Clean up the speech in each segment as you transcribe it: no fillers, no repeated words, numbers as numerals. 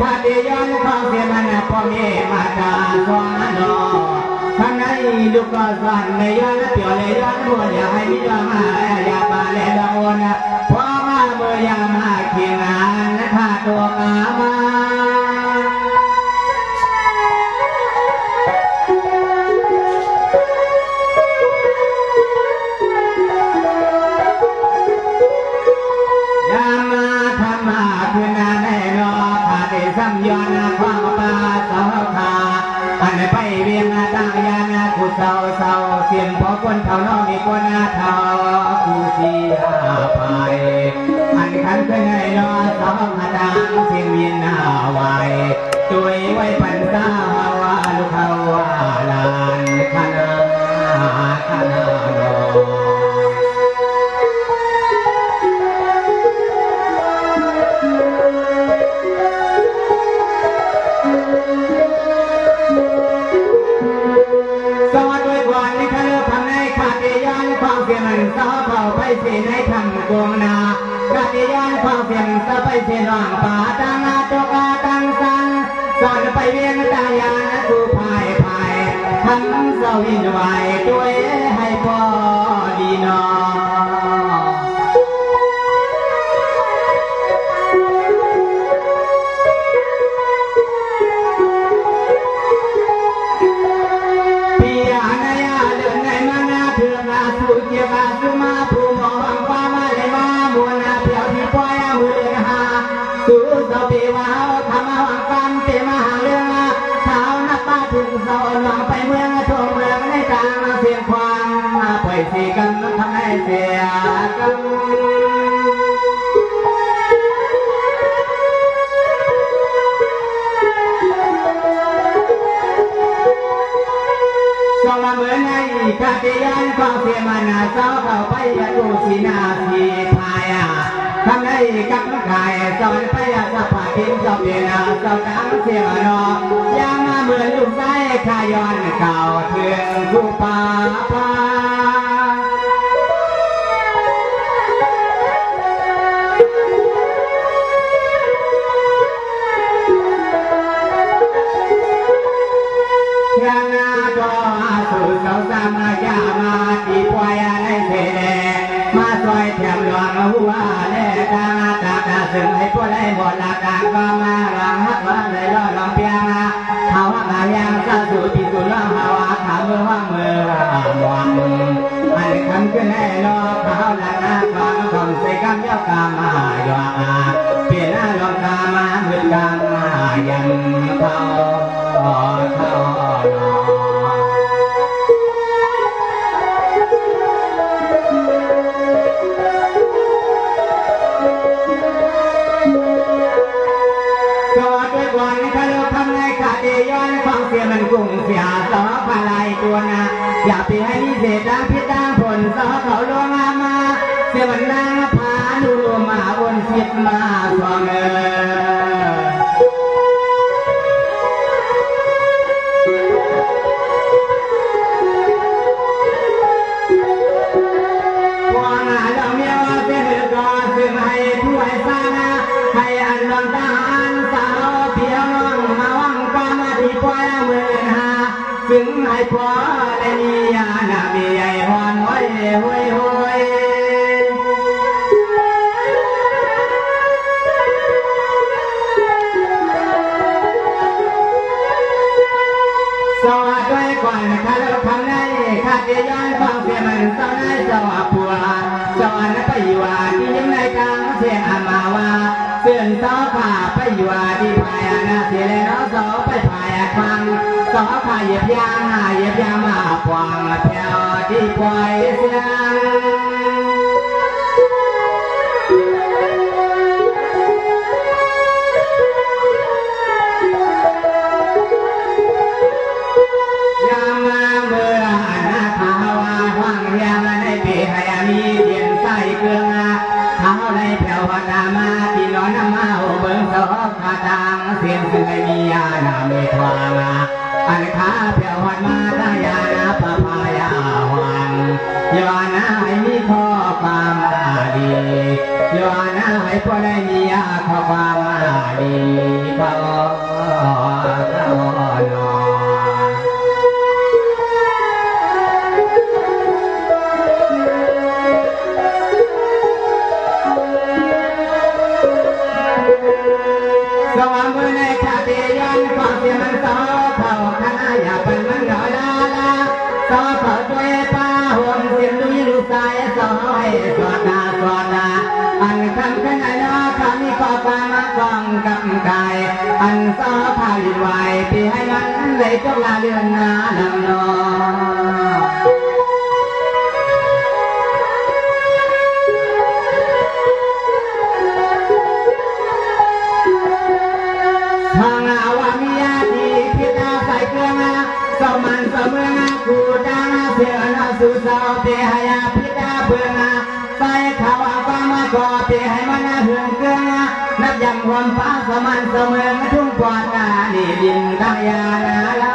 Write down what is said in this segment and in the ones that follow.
ข้าได้ย้อนความเสียมันพ่อแม่มาตาสอนนอข้างในลูกก็สั่นในย้อนเปี่ยวในย้อนหัวอย่าให้มีย้อนมาอย่ามาเล่นละโอนพ่อมาเมื่อยามาเขียนงานข้าตัวมาสัมยอนความปาสาวขาอันไปเวียงตายานากุเศร้าเศร้าเสียงพอคนเท่าน้องมีคนเท่ากูเสียไปอันขันขึ้นให้รอสองดังเสียงเวียนหน้าไหวตัวไว้ปันตาว่าลูกเขาว่าลานขนาโนมันสาวเผาไปเสียในทำกวงนากะทิยานความเพียงสะไปเสียหลังป่าตังอาตกาตังสังสอนไปเวียงตายานะกูพายทำเสาวินไหวด้วยให้พอดีนอหลังไปเมืองทั่วเมืองในกลางเสียงความปล่อยสีกันทำให้เสียกันสองเหมือนในกาเตียนความเสียมันเศร้าเข้าไปดูสีนาสีพายทำให้กับนักขายสอนไปสะพานทิ้งสอบเดียนสอบดังเสียงนอยามาเหมือนลูกไส้ขายอนเก่าเถื่อนคู่ป่าพาชนะก็สู่เสาสามายามาตีปล่อยในเสดมาซอยแถมหลวงหัวเล่ตาซึ่งให้พวกได้หมดหลักการก็มาหลังฮักว่าเลยรอดลองเพียงเขาว่าหายางสาสุที่สุดแล้วหาว่าขามือว่ามือมองอันคำขึ้นให้รอเขาหลังน้าฟังคำใส่คำย่อกามาหยอกเปลี่ยนหน้าลองตามาเหมือนกันยันเขาย้อนความเสียมันกุ้งเสียสอพลายตัวนะอย่าไปให้นิเศษดังพิษดังผลสอเขาลงมาเสียมันนางพาดูมาวนสิบมาสองพวงเราเมียว่าเสียเหลือก่อนซึ่งให้ผู้ให้สร้างให้อันลองทหารสาวเพียวน้องมาวังกามาที่ปล่อยมือถึงให้พอได้มีอาณามีใหญ่หอนห้อยห้อยห้อยสวัสดีก่อนข้าเราทำได้ข้าจะย้อนความเสียมันสาวได้สวัสดิ์ผัวสวัสดิ์ไปอยู่ที่ยังในกลางเสียอามาว่าเสื่อมสาวขาไปอยู่ที่พายนาเสียเลยน้องสาวไปพายฟังสาวขาเหยียบยางมาปวงแถวที่ปล่อยเสียงยามมาเมื่อนาขาวาห้องยามในปีให้มีเดียนใส่เกลือเท้าในแถวนามาที่นอนมาเบิ่งสาวขาทางเสียงซึ่งไม่มียานาไม่ทวางอันขาเพียวหัดมาตายานาปะพายาหวังยานาให้มีข้อความดียานาให้พอได้มียาข้อความดีพอ ในชาติย้อนความเสียมันสอเผ่าคณะอย่าเป็นมันเหงาลาสอเผ่าตัวป้าห่วงเสียงดุยลูกสายสอยสวดนาอันคำกันไอ้น้อคำมีข้อความมากองกับกายอันสอเผ่าอยู่ไหวที่ให้มันเลยจงลาเรือนนาลำนอทางอาวามียาดีพิตาใส่เครื่องสมันเสมืองกูดังเสือนาสู่เสาเตหายาพิตาเบืองใส่ขาวฟ้ามาก่อเตให้มันเหืองเครื่องนับยำความฟ้าสมันเสมืองทุ่งปอดนาดีดินทางยานาลำ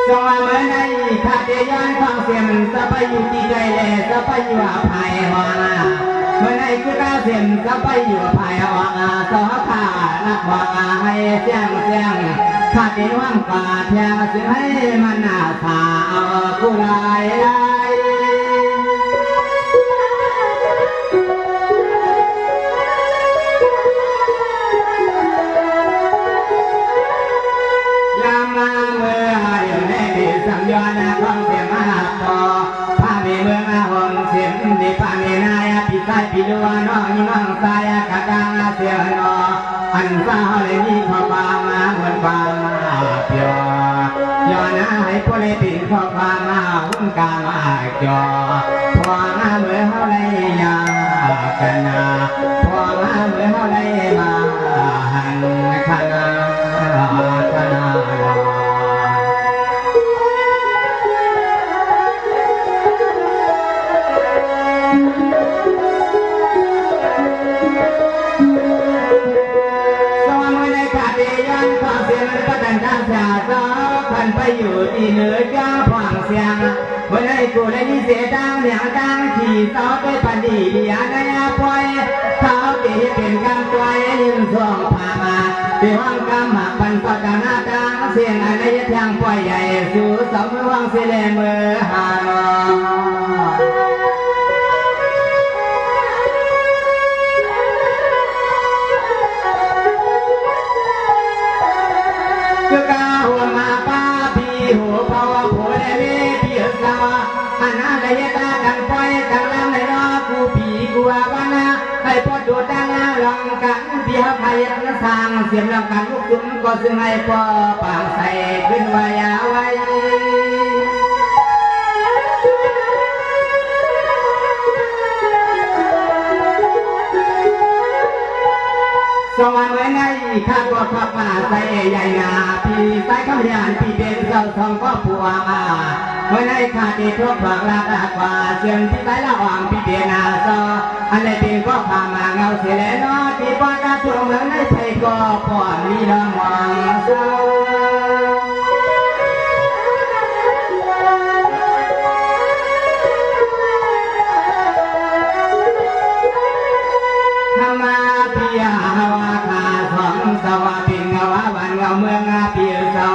สวาเมื่อในขาดย้อนความเสียมสะไปอยู่ที่ใจแลสะไปอยู่อภัยหวังเมื่อในคือก้าวเสียมสะไปอยู่อภัยหวังสอขานักหวังให้เสียงขาดเดียวงป่าเทียงสิให้มันหน้าตากุลายย้อนความเสียงมาพอพามีเมืองหงเสียงดีพามีนายพิสัยพิลัวน้องน้องสายกระดังเสียงนออันสาวเลยมีข้อความมาเหมือนความมาเพียวย้อนให้พวกเลยปิดข้อความมาหุ่นกามาเกี่ยวพอมาเมื่อเขาเลยยากันนาพอมาเมื่อเขาเลยมาหันขนาขนาไปอยู่ที่เหนือจ้าผ่องเสียงเมื่อไรกูได้ยินเสียงดังเสียงดังขี่เสาไปปันดีเดียนายาปล่อยเขาตีเป็นกำตัวยืนส่องผ่ามาที่ห้องกำหักปันก็จะหน้าดังเสียงอะไรทางปล่อยใหญ่สู่สองมือว่างเสียเลยมือหางคือกาหัวมาป้าพี่หัวเบาผัวได้เบี้ยพี่สาวอันนั้นได้ตาดังปล่อยดังลำในรอกูผีกูวันนะให้พอดูดังลองกันพี่ฮับให้ยันสร้างเสียงลำกันลูกจุ่มก็ซึ่งให้พอปางใส่ขึ้นไว้ไว้สวรรค์ไว้ในข้าก็ขับมาใส่ใหญ่นาพี่ใส่ข้าวยานพี่เป็นเสาทองก็ผัวมาไว้ในข้าที่ทุกฝังลาดากว่าเสียงพี่ใส่ละอ่างพี่เบียนาซออันในเป็นก็พามาเงาเสียแล้วนอที่ป้อนกระทรวงเมืองในไทยก็ป้อนมีดำหวังเศร้ามาพิยาหวาคาสองสวาปิงเงาวันเงาเมืองปีเสา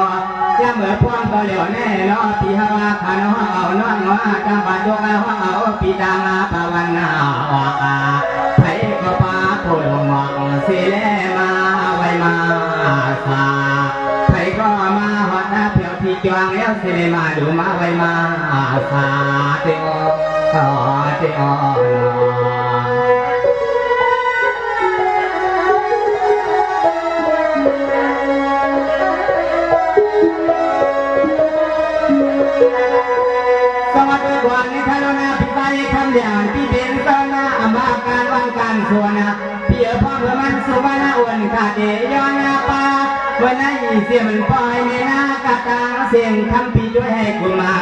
จะเหมือนพวงก็เหลียวแน่ล้อปีหวาคาน้องเอาน้องว่าจังบาดดวงเอาปีดามาปาวันนาออกไผก็ปาโผล่หมอกเสียมาไว้มาสาไผก็มาหอดหน้าเพียวที่จวงแล้วเสียมาดูมาไว้มาสาเตียวสวัสดีวันนี้ท่านนาพิสัยคำเดียวที่เป็นต้นนาอำมาการวางการส่วนเพียพ่อเพื่อมันสุวรรณอ้วนขาดเดยอนาปาวันนั้นเสียมันปล่อยในนากาตาเสียงทำปีด้วยให้กุมา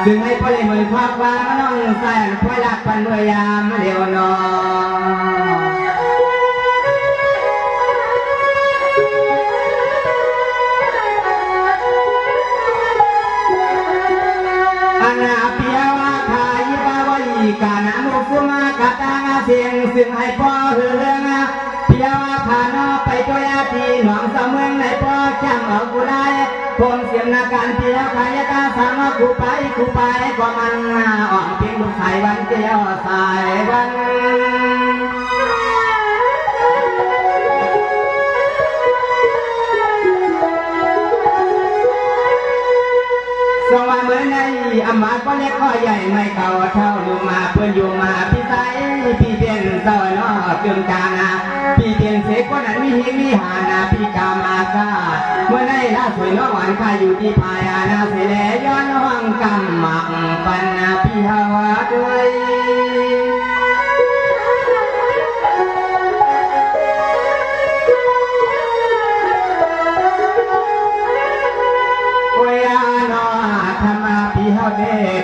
ถึงให้พ่อเลยมือควักวางน้องใส่พ่อรักปันเมื่อยามเดียวนอกานามุสุมากาตางเสียงซึ่งให้พ่อเรื่องเพียวผ่านไปตัวยาทีหนองสะเมืองในพ่อจำเอากูได้ผมเสียงนาการเพียวขายตาสามกูไป กูไปกว่ามันอ่อนเพียงลูกสายวันเดียวสายวันสวัสดิ์เหมือนในอำมาตย์ก็เล็กก็ใหญ่ไม่เก่าเท่าอยู่มาเพื่อนอยู่มาพี่ใสพี่เพียนเศร้าเนาะเกินจานาพี่เพียนเสกคนนั้นมีหิมีหานาพี่กามาซาเมื่อในล่าสวยน้องหวานข้าอยู่ที่พายานาเสลย้อนห้องกำหมักปันนาพี่ฮาวาด้วย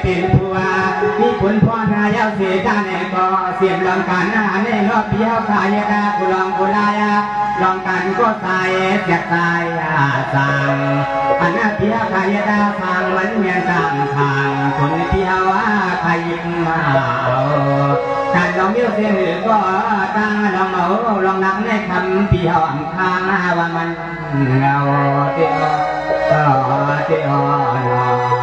เป็นผัวมีผลพ่อทายาเสียด้านก็เสียบลองกันในรอบเดียวขายดากุลองกุลายลองกันก็ตายเสียตายสั่งอันนั้นเพียขายดาสั่งมันเมียนต่างทางคนเพียว่าขยิงมาการลองเมียวเสียหรือก็ตั้งลองเอาลองนักในคำเพียวข้างว่ามันเงาเตี้ยเตี้ย